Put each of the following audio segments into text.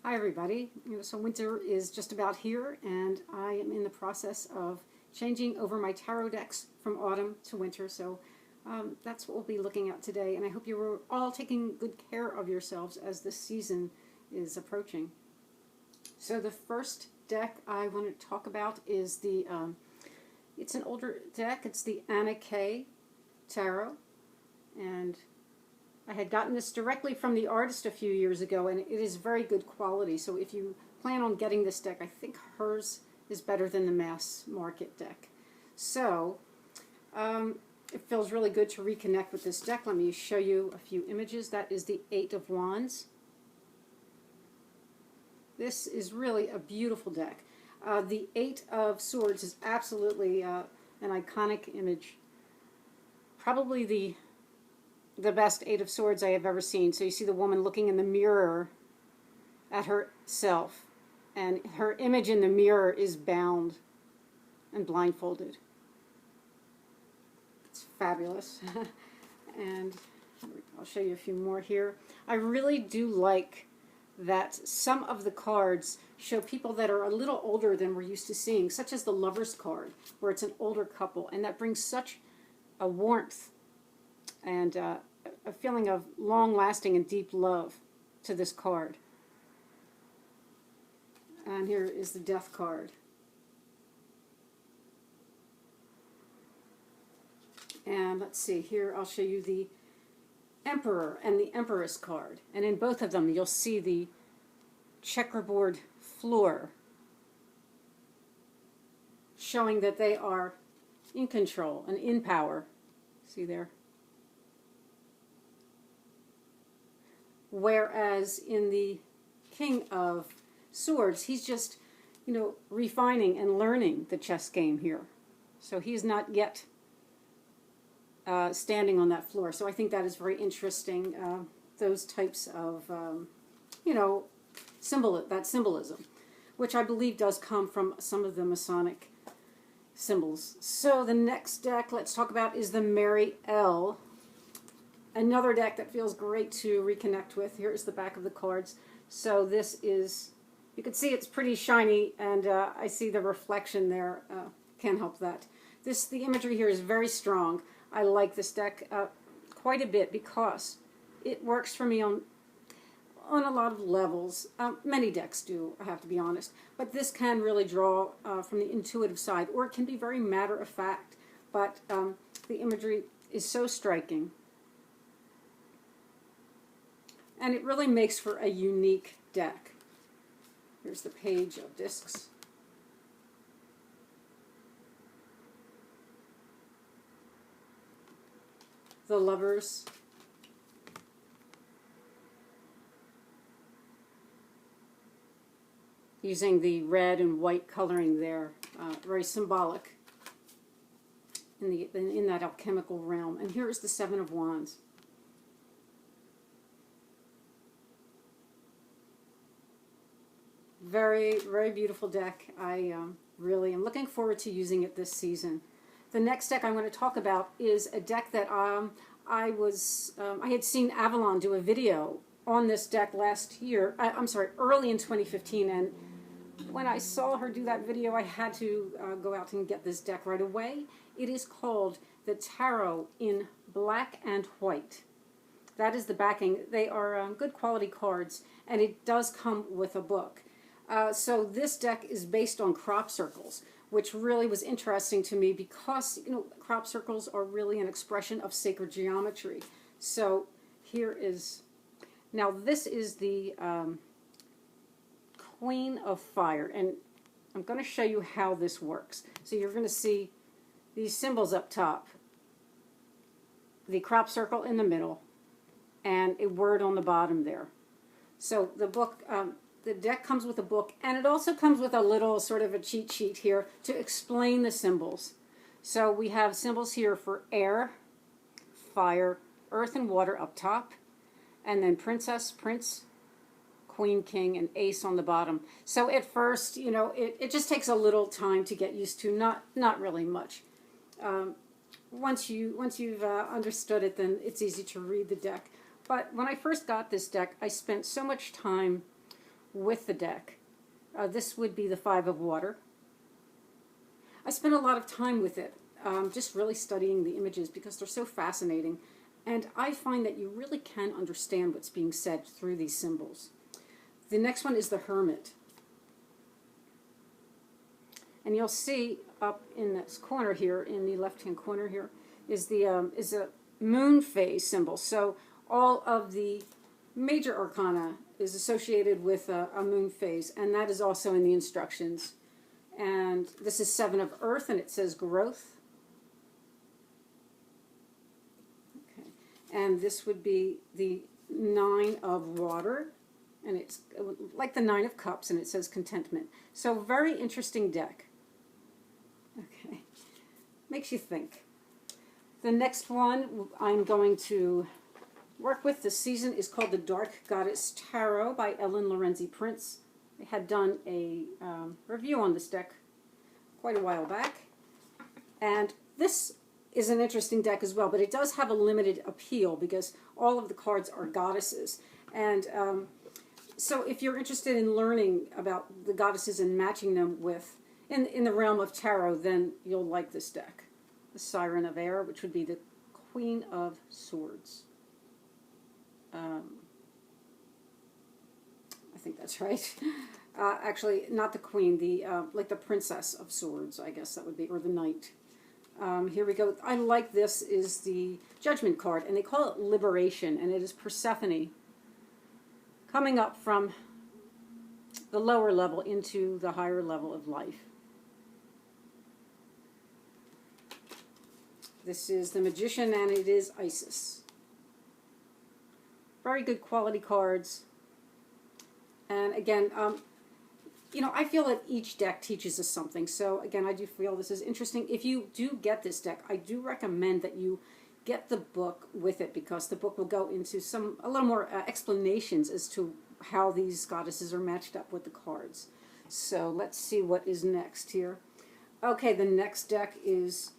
Hi everybody. So winter is just about here, and I am in the process of changing over my tarot decks from autumn to winter. So that's what we'll be looking at today, and I hope you were all taking good care of yourselves as this season is approaching. So the first deck I want to talk about is it's an older deck. It's the Anna K Tarot, and I had gotten this directly from the artist a few years ago, and it is very good quality. So if you plan on getting this deck, I think hers is better than the mass market deck. So it feels really good to reconnect with this deck. Let me show you a few images. That is the Eight of Wands. This is really a beautiful deck. The Eight of Swords is absolutely an iconic image. Probably the best Eight of Swords I have ever seen. So you see the woman looking in the mirror at herself, and her image in the mirror is bound and blindfolded. It's fabulous. And I'll show you a few more here. I really do like that some of the cards show people that are a little older than we're used to seeing, such as the Lover's card, where it's an older couple, and that brings such a warmth and a feeling of long-lasting and deep love to this card. And here is the Death card. And let's see, here I'll show you the Emperor and the Empress card. And in both of them you'll see the checkerboard floor, showing that they are in control and in power. See there? Whereas in the King of Swords, he's just, refining and learning the chess game here. So he's not yet standing on that floor. So I think that is very interesting, those types of, symbolism, which I believe does come from some of the Masonic symbols. So the next deck let's talk about is the Mary L. Another deck that feels great to reconnect with. Here's the back of the cards. So this is, you can see it's pretty shiny, and I see the reflection there. Can't help that. The imagery here is very strong. I like this deck quite a bit because it works for me on a lot of levels. Many decks do, I have to be honest. But this can really draw from the intuitive side, or it can be very matter-of-fact. But the imagery is so striking. And it really makes for a unique deck. Here's the Page of Discs. The Lovers. Using the red and white coloring there, very symbolic in that alchemical realm. And here is the Seven of Wands. Very, very beautiful deck. I really am looking forward to using it this season. The next deck I'm going to talk about is a deck that I had seen Avalon do a video on this deck last year. Early in 2015, and when I saw her do that video, I had to go out and get this deck right away. It is called the Tarot in Black and White. That is the backing. They are good quality cards, and it does come with a book. So this deck is based on crop circles, which really was interesting to me because, crop circles are really an expression of sacred geometry. So here is, now this is the Queen of Fire, and I'm going to show you how this works. So you're going to see these symbols up top, the crop circle in the middle, and a word on the bottom there. So the book, the deck comes with a book, and it also comes with a little sort of a cheat sheet here to explain the symbols. So we have symbols here for air, fire, earth, and water up top, and then princess, prince, queen, king, and ace on the bottom. So at first, it just takes a little time to get used to, not really much. Once you've understood it, then it's easy to read the deck. But when I first got this deck, I spent so much time with the deck. This would be the Five of Water. I spent a lot of time with it, just really studying the images because they're so fascinating. And I find that you really can understand what's being said through these symbols. The next one is the Hermit. And you'll see up in this corner here, in the left-hand corner here, is a moon phase symbol. So all of the major arcana is associated with a moon phase, and that is also in the instructions. And this is Seven of Earth, and it says growth. Okay. And this would be the Nine of Water, and it's like the Nine of Cups, and it says contentment. So very interesting deck. Okay. Makes you think. The next one I'm going to work with this season is called the Dark Goddess Tarot by Ellen Lorenzi Prince. I had done a review on this deck quite a while back. And this is an interesting deck as well, but it does have a limited appeal because all of the cards are goddesses. And so if you're interested in learning about the goddesses and matching them with, in the realm of tarot, then you'll like this deck. The Siren of Air, which would be the Queen of Swords. I think that's right. Actually, not the Queen, the like the Princess of Swords, I guess that would be, or the Knight. Here we go. I like this is the Judgment card, and they call it Liberation, and it is Persephone coming up from the lower level into the higher level of life. This is the Magician, and it is Isis. Very good quality cards. And again, you know, I feel that each deck teaches us something. So again, I do feel this is interesting. If you do get this deck, I do recommend that you get the book with it, because the book will go into a little more explanations as to how these goddesses are matched up with the cards. So let's see what is next here. Okay, the next deck is,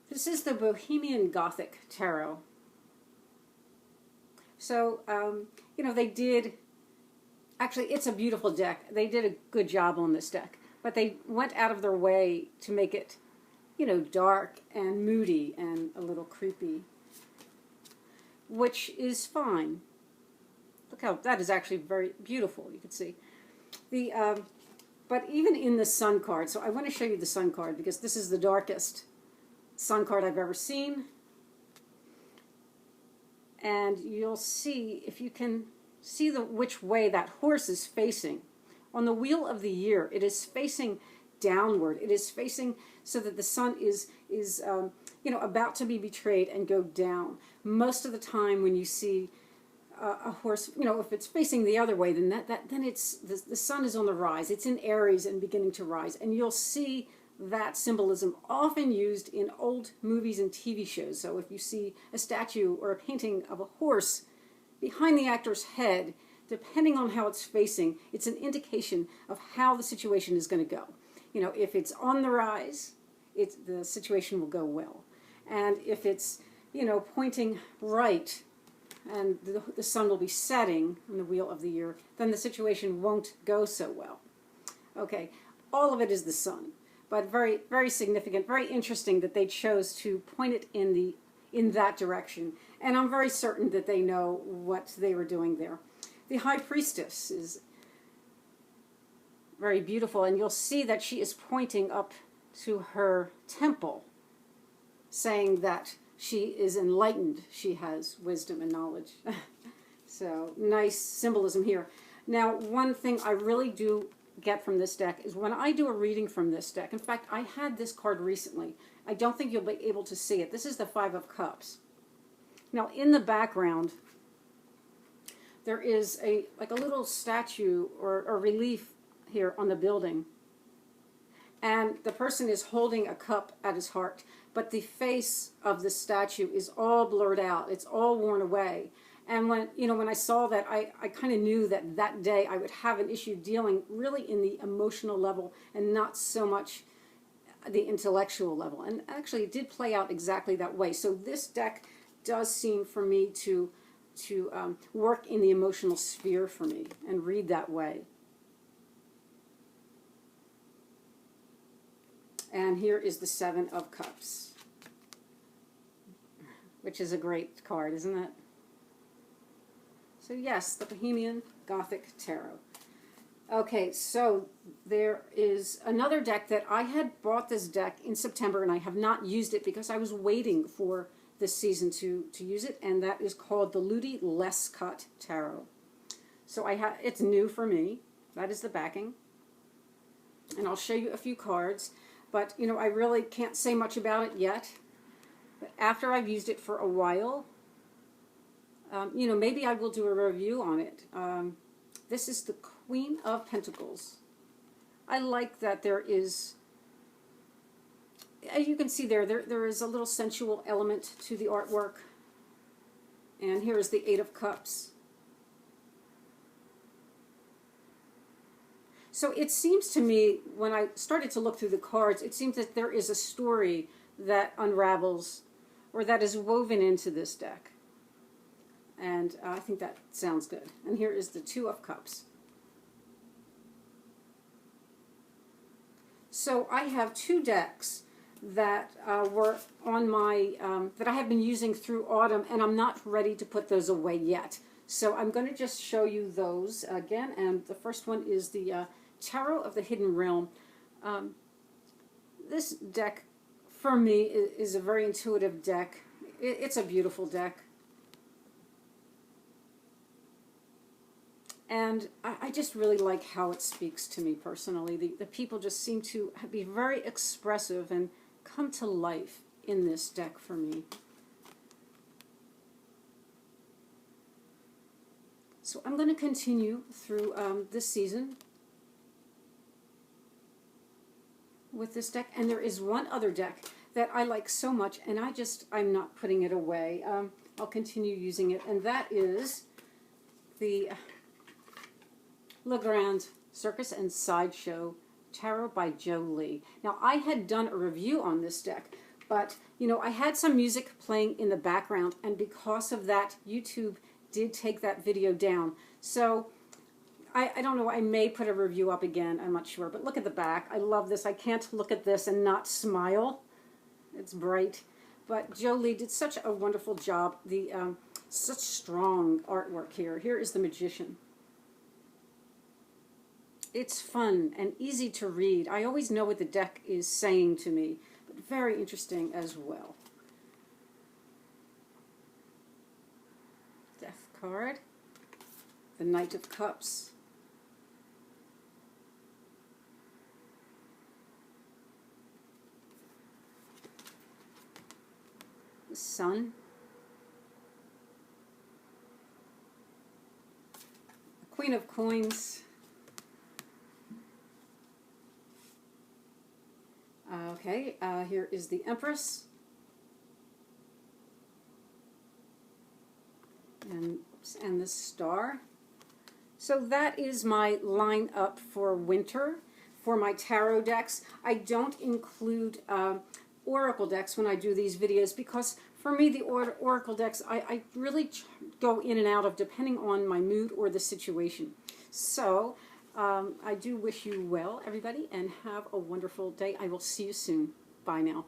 this is the Bohemian Gothic Tarot. So, you know, they did, actually, it's a beautiful deck. They did a good job on this deck, but they went out of their way to make it, you know, dark and moody and a little creepy, which is fine. Look how, that is actually very beautiful, you can see. But even in the Sun card, so I want to show you the Sun card because this is the darkest Sun card I've ever seen. And you'll see, if you can see which way that horse is facing. On the Wheel of the Year, it is facing downward. It is facing so that the sun is you know, about to be betrayed and go down. Most of the time when you see a horse, you know, if it's facing the other way, then then it's the sun is on the rise. It's in Aries and beginning to rise, and you'll see that symbolism often used in old movies and TV shows. So if you see a statue or a painting of a horse behind the actor's head, depending on how it's facing, it's an indication of how the situation is going to go. You know, if it's on the rise, the situation will go well. And if it's, you know, pointing right and the sun will be setting in the Wheel of the Year, then the situation won't go so well. Okay, all of it is the sun, but very, very significant, very interesting that they chose to point it in that direction. And I'm very certain that they know what they were doing there. The High Priestess is very beautiful, and you'll see that she is pointing up to her temple, saying that she is enlightened, she has wisdom and knowledge. So nice symbolism here. Now, one thing I really do get from this deck is when I do a reading from this deck, in fact, I had this card recently. I don't think you'll be able to see it. This is the Five of Cups. Now, in the background, there is like a little statue or relief here on the building. And the person is holding a cup at his heart, but the face of the statue is all blurred out. It's all worn away. And when I saw that, I kind of knew that that day I would have an issue dealing really in the emotional level and not so much the intellectual level. And actually, it did play out exactly that way. So this deck does seem for me to work in the emotional sphere for me and read that way. And here is the Seven of Cups, which is a great card, isn't it? So yes, the Bohemian Gothic Tarot. Okay, so there is another deck that I had bought this deck in September, and I have not used it because I was waiting for this season to use it, and that is called the Ludi Lescott Tarot. So it's new for me. That is the backing. And I'll show you a few cards. But, you know, I really can't say much about it yet. But after I've used it for a while, you know, maybe I will do a review on it. This is the Queen of Pentacles. I like that there is, as you can see there is a little sensual element to the artwork. And here is the Eight of Cups. So it seems to me, when I started to look through the cards, it seems that there is a story that unravels or that is woven into this deck. And I think that sounds good. And here is the Two of Cups. So I have two decks that were on my, that I have been using through autumn, and I'm not ready to put those away yet. So I'm going to just show you those again. And the first one is the Tarot of the Hidden Realm. This deck, for me, is a very intuitive deck. It's a beautiful deck. And I just really like how it speaks to me personally. The people just seem to be very expressive and come to life in this deck for me. So I'm going to continue through this season with this deck. And there is one other deck that I like so much, and I'm not putting it away. I'll continue using it, and that is the Legrand Circus and Sideshow Tarot by Joe Lee. Now, I had done a review on this deck, but, you know, I had some music playing in the background, and because of that, YouTube did take that video down. So I don't know, I may put a review up again, I'm not sure, but look at the back. I love this. I can't look at this and not smile. It's bright. But Joe Lee did such a wonderful job. Such strong artwork here. Here is the Magician. It's fun and easy to read. I always know what the deck is saying to me, but very interesting as well. Death card. The Knight of Cups. The Sun. The Queen of Coins. Okay, here is the Empress. And the Star. So that is my lineup for winter for my tarot decks. I don't include oracle decks when I do these videos because for me the oracle decks I really go in and out of depending on my mood or the situation. So I do wish you well, everybody, and have a wonderful day. I will see you soon. Bye now.